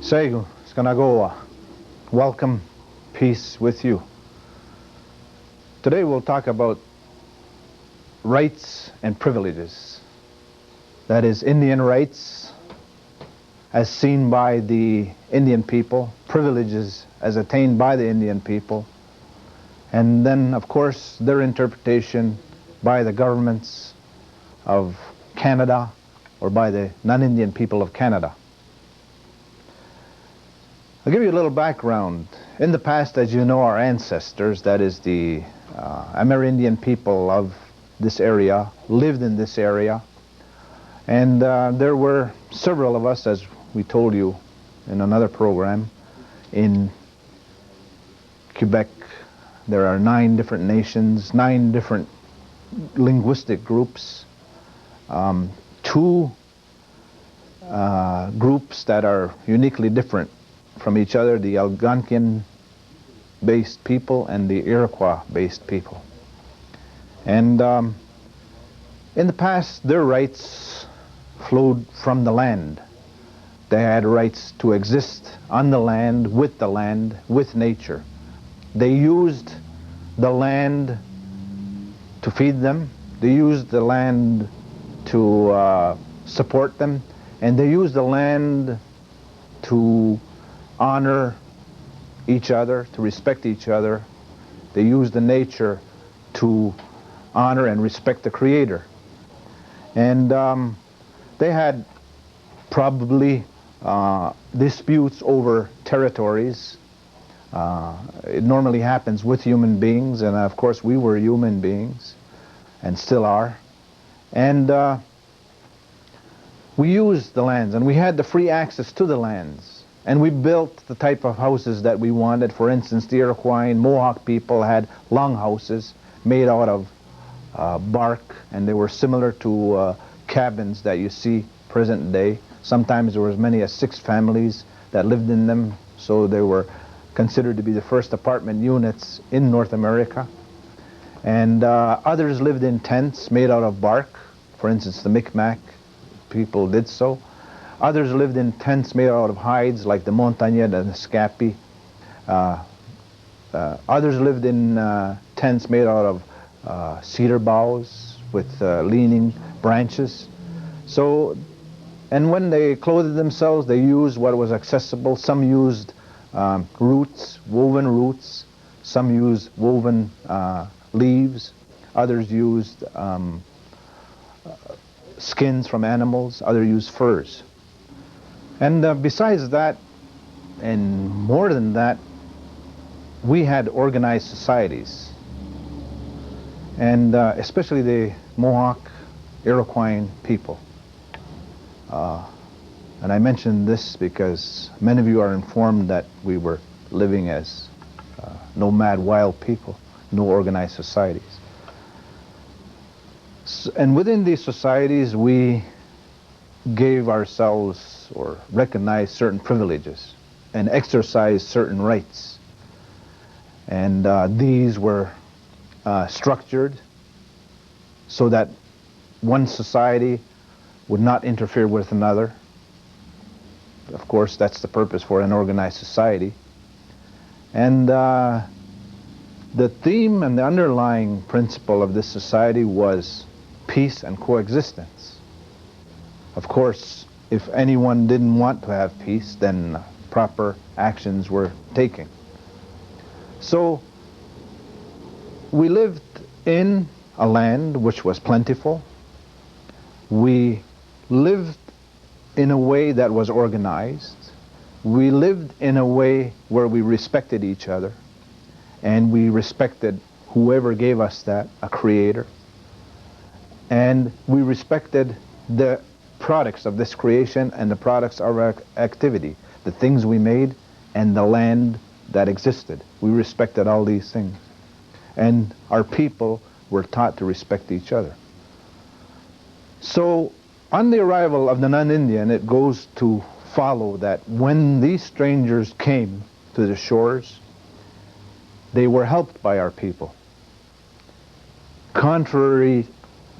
Seigu, Skanagoa, welcome, peace with you. Today we'll talk about rights and privileges. That is, Indian rights as seen by the Indian people, privileges as attained by the Indian people, and then, of course, their interpretation by the governments of Canada or by the non-Indian people of Canada. I'll give you a little background. In the past, as you know, our ancestors, that is the Amerindian people of this area, lived in this area. And there were several of us, as we told you in another program, in Quebec. There are 9 different nations, 9 different linguistic groups, 2 groups that are uniquely different from each other, the Algonquian-based people and the Iroquois-based people. And in the past, their rights flowed from the land. They had rights to exist on the land, with nature. They used the land to feed them. They used the land to support them. And they used the land to honor each other, to respect each other. They used the nature to honor and respect the Creator. And they had probably disputes over territories. It normally happens with human beings, and of course we were human beings, and still are. And we used the lands, and we had the free access to the lands. And we built the type of houses that we wanted. For instance, the Iroquois and Mohawk people had long houses made out of bark, and they were similar to cabins that you see present day. Sometimes there were as many as 6 families that lived in them, so they were considered to be the first apartment units in North America. And others lived in tents made out of bark. For instance, the Micmac people did so. Others lived in tents made out of hides, like the Montagnard and the Scapi. Others lived in tents made out of cedar boughs with leaning branches. So, and when they clothed themselves, they used what was accessible. Some used roots, woven roots. Some used woven leaves. Others used skins from animals. Others used furs. And besides that, and more than that, we had organized societies. And especially the Mohawk, Iroquois people. And I mention this because many of you are informed that we were living as nomad wild people, no organized societies. And within these societies, we gave ourselves or recognized certain privileges and exercised certain rights. And these were structured so that one society would not interfere with another. Of course, that's the purpose for an organized society. And the theme and the underlying principle of this society was peace and coexistence. Of course, if anyone didn't want to have peace, then proper actions were taken. So we lived in a land which was plentiful. We lived in a way that was organized. We lived in a way where we respected each other, and we respected whoever gave us that, a creator. And we respected the products of this creation and the products of our activity, the things we made and the land that existed. We respected all these things. And our people were taught to respect each other. So on the arrival of the non-Indian, it goes to follow that when these strangers came to the shores, they were helped by our people. Contrary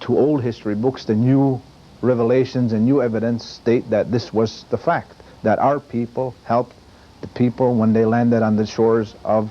to old history books, the new revelations and new evidence state that this was the fact. that our people helped the people when they landed on the shores of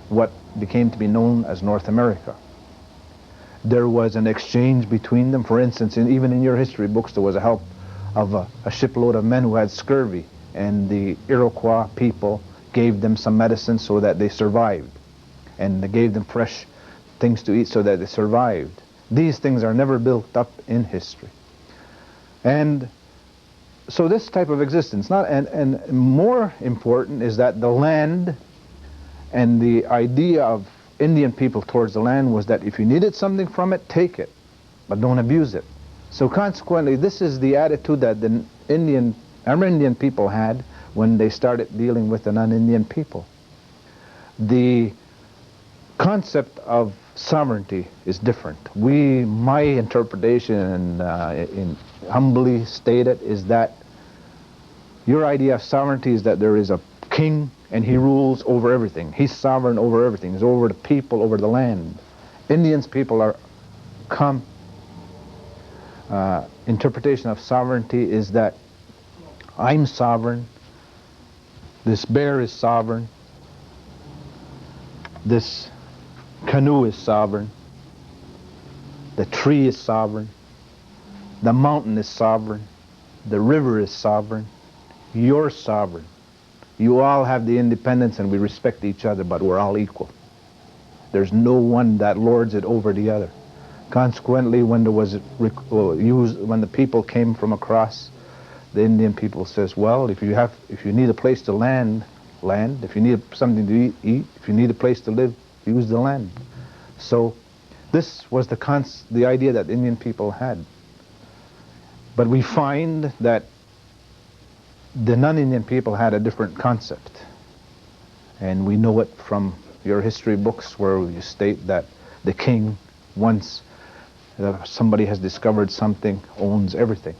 what became to be known as North America. There was an exchange between them. For instance, even in your history books, there was a help of a shipload of men who had scurvy, and the Iroquois people gave them some medicine so that they survived, and they gave them fresh things to eat so that they survived. These things are never built up in history. And so this type of existence, and more important is that the land and the idea of Indian people towards the land was that if you needed something from it, take it, but don't abuse it. So consequently, this is the attitude that the Amerindian people had when they started dealing with the non-Indian people. The concept of sovereignty is different. My interpretation, humbly stated, is that your idea of sovereignty is that there is a king and he rules over everything. He's sovereign over everything. He's over the people, over the land. Indians people are interpretation of sovereignty is that I'm sovereign, this bear is sovereign, this canoe is sovereign, the tree is sovereign, the mountain is sovereign, the river is sovereign, you're sovereign. You all have the independence and we respect each other, but we're all equal. There's no one that lords it over the other. Consequently, when when the people came from across, the Indian people says, well, if you need a place to land, if you need something to eat, if you need a place to live, use the land. So this was the idea that Indian people had. But we find that the non-Indian people had a different concept. And we know it from your history books where you state that the king, once somebody has discovered something, owns everything.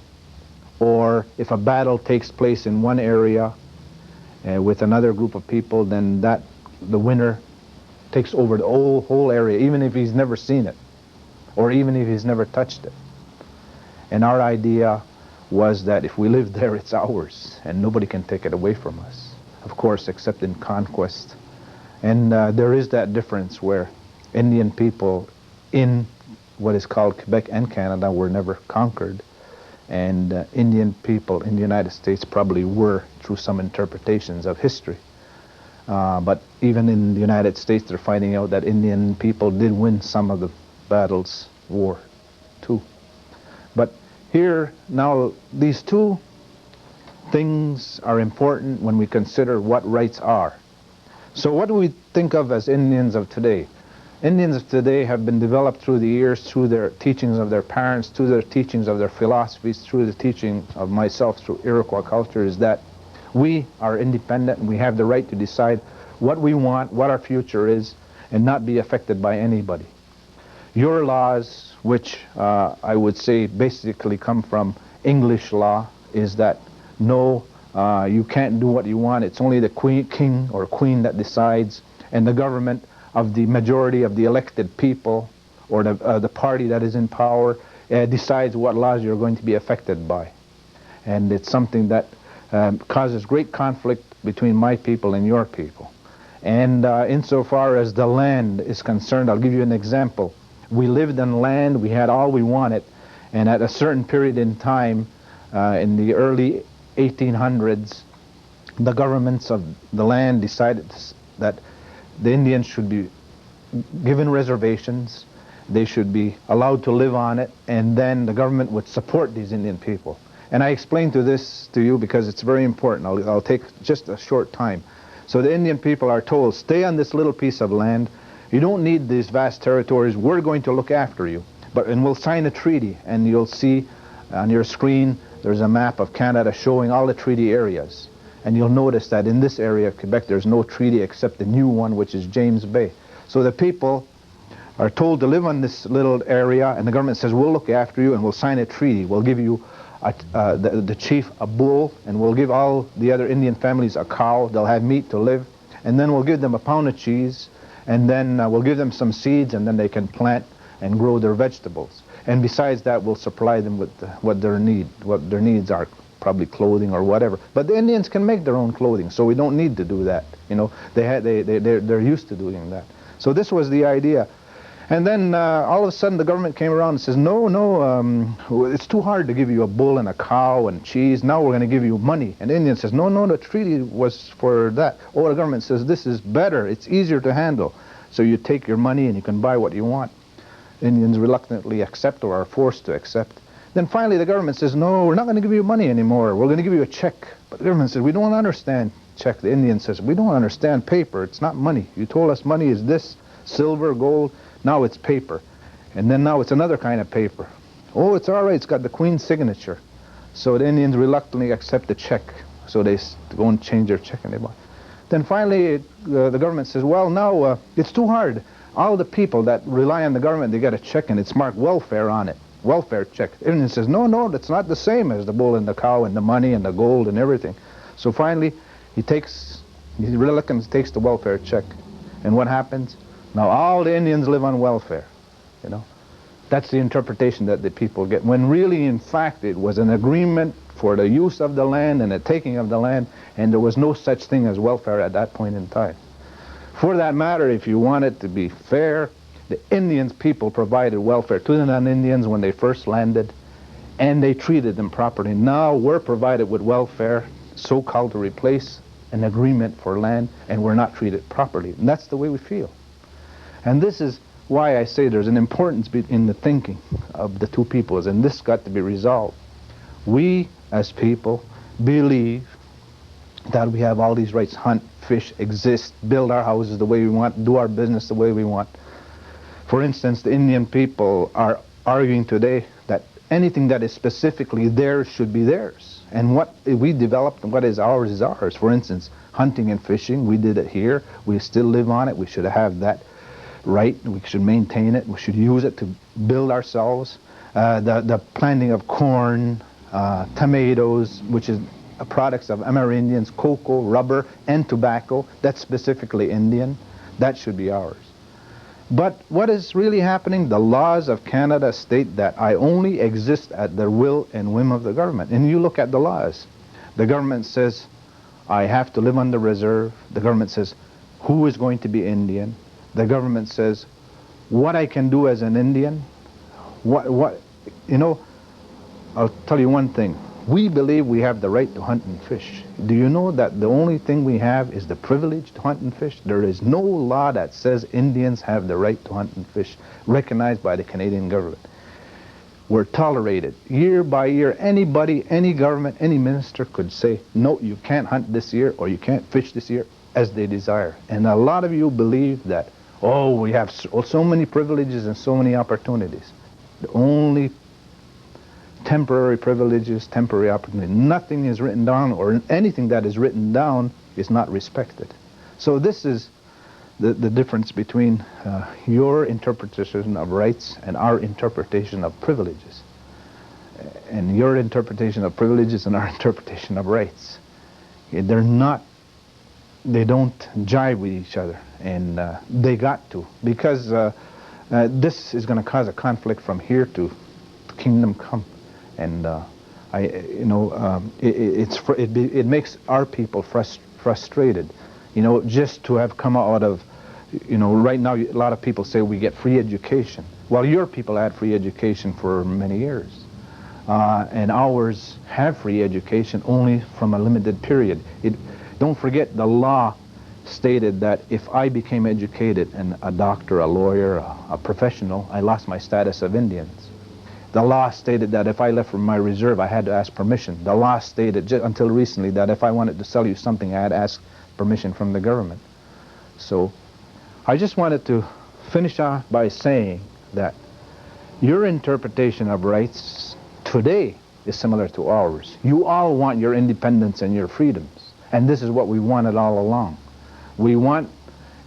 Or if a battle takes place in one area with another group of people, then the winner takes over the whole area, even if he's never seen it, or even if he's never touched it. And our idea was that if we live there, it's ours, and nobody can take it away from us, of course, except in conquest. And there is that difference where Indian people in what is called Quebec and Canada were never conquered, and Indian people in the United States probably were through some interpretations of history. But even in the United States, they're finding out that Indian people did win some of the battles, war, too. But here, now, these two things are important when we consider what rights are. So what do we think of as Indians of today? Indians of today have been developed through the years, through their teachings of their parents, through their teachings of their philosophies, through the teaching of myself, through Iroquois culture, is that we are independent and we have the right to decide what we want, what our future is, and not be affected by anybody. Your laws, which I would say basically come from English law, is that no, you can't do what you want. It's only the king or queen that decides, and the government of the majority of the elected people or the party that is in power decides what laws you're going to be affected by. And it's something that causes great conflict between my people and your people. And insofar as the land is concerned, I'll give you an example. We lived on land, we had all we wanted, and at a certain period in time, in the early 1800s, the governments of the land decided that the Indians should be given reservations, they should be allowed to live on it, and then the government would support these Indian people. And I explain this to you because it's very important. I'll take just a short time. So the Indian people are told, stay on this little piece of land. You don't need these vast territories. We're going to look after you. And we'll sign a treaty, and you'll see on your screen there's a map of Canada showing all the treaty areas. And you'll notice that in this area of Quebec there's no treaty except the new one, which is James Bay. So the people are told to live on this little area, and the government says, we'll look after you and we'll sign a treaty. We'll give you the chief a bull, and we'll give all the other Indian families a cow. They'll have meat to live, and then we'll give them a pound of cheese, and then we'll give them some seeds, and then they can plant and grow their vegetables. And besides that, we'll supply them with what their needs are, probably clothing or whatever. But the Indians can make their own clothing, so we don't need to do that. You know, they're used to doing that. So this was the idea. And then all of a sudden the government came around and says, no, it's too hard to give you a bull and a cow and cheese. Now we're going to give you money. And the Indian says, no, the treaty was for that. Oh, the government says, this is better. It's easier to handle. So you take your money and you can buy what you want. Indians reluctantly accept or are forced to accept. Then finally the government says, no, we're not going to give you money anymore. We're going to give you a check. But the government says, we don't understand check. The Indian says, we don't understand paper. It's not money. You told us money is this, silver, gold. Now it's paper. And then now it's another kind of paper. Oh, it's all right. It's got the Queen's signature. So the Indians reluctantly accept the check. So they go and change their check and they buy. Then finally the government says, well, now it's too hard. All the people that rely on the government, they get a check and it's marked welfare on it. Welfare check. The Indian says, no, that's not the same as the bull and the cow and the money and the gold and everything. So finally he reluctantly takes the welfare check. And what happens? Now all the Indians live on welfare, you know. That's the interpretation that the people get, when really in fact it was an agreement for the use of the land and the taking of the land, and there was no such thing as welfare at that point in time. For that matter, if you want it to be fair, the Indians people provided welfare to the non-Indians when they first landed, and they treated them properly. Now we're provided with welfare, so-called to replace an agreement for land, and we're not treated properly. And that's the way we feel. And this is why I say there's an importance in the thinking of the two peoples, and this got to be resolved. We, as people, believe that we have all these rights: hunt, fish, exist, build our houses the way we want, do our business the way we want. For instance, the Indian people are arguing today that anything that is specifically theirs should be theirs. And what we developed and what is ours is ours. For instance, hunting and fishing, we did it here. We still live on it. We should have that right. We should maintain it. We should use it to build ourselves. The planting of corn, tomatoes, which is products of Amerindians, cocoa, rubber, and tobacco, that's specifically Indian. That should be ours. But what is really happening? The laws of Canada state that I only exist at the will and whim of the government. And you look at the laws. The government says, I have to live on the reserve. The government says, who is going to be Indian? The government says, what I can do as an Indian. You know, I'll tell you one thing. We believe we have the right to hunt and fish. Do you know that the only thing we have is the privilege to hunt and fish? There is no law that says Indians have the right to hunt and fish, recognized by the Canadian government. We're tolerated. Year by year, anybody, any government, any minister could say, no, you can't hunt this year or you can't fish this year, as they desire. And a lot of you believe that, oh, we have so many privileges and so many opportunities. The only temporary privileges, temporary opportunity. Nothing is written down, or anything that is written down is not respected. So this is the difference between your interpretation of rights and our interpretation of privileges. And your interpretation of privileges and our interpretation of rights. They're not, they don't jive with each other, and they got to, because this is going to cause a conflict from here to kingdom come. And it makes our people frustrated, you know, just to have come out of, you know, right now a lot of people say we get free education. Well, your people had free education for many years, and ours have free education only from a limited period. Don't forget, the law stated that if I became educated and a doctor, a lawyer, a professional, I lost my status of Indians. The law stated that if I left from my reserve, I had to ask permission. The law stated, until recently, that if I wanted to sell you something, I had to ask permission from the government. So I just wanted to finish off by saying that your interpretation of rights today is similar to ours. You all want your independence and your freedoms, and this is what we wanted all along. We want,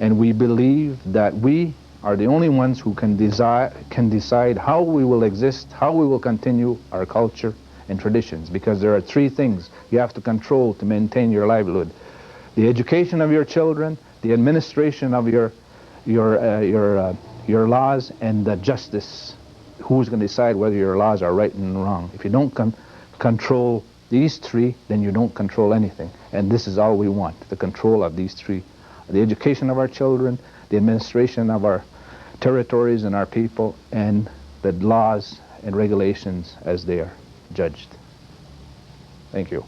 and we believe that we are the only ones who can decide how we will exist, how we will continue our culture and traditions, because there are three things you have to control to maintain your livelihood: the education of your children, the administration of your laws, and the justice. Who's going to decide whether your laws are right and wrong? If you don't control these three, then you don't control anything. And this is all we want, the control of these three. The education of our children, the administration of our territories and our people, and the laws and regulations as they are judged. Thank you.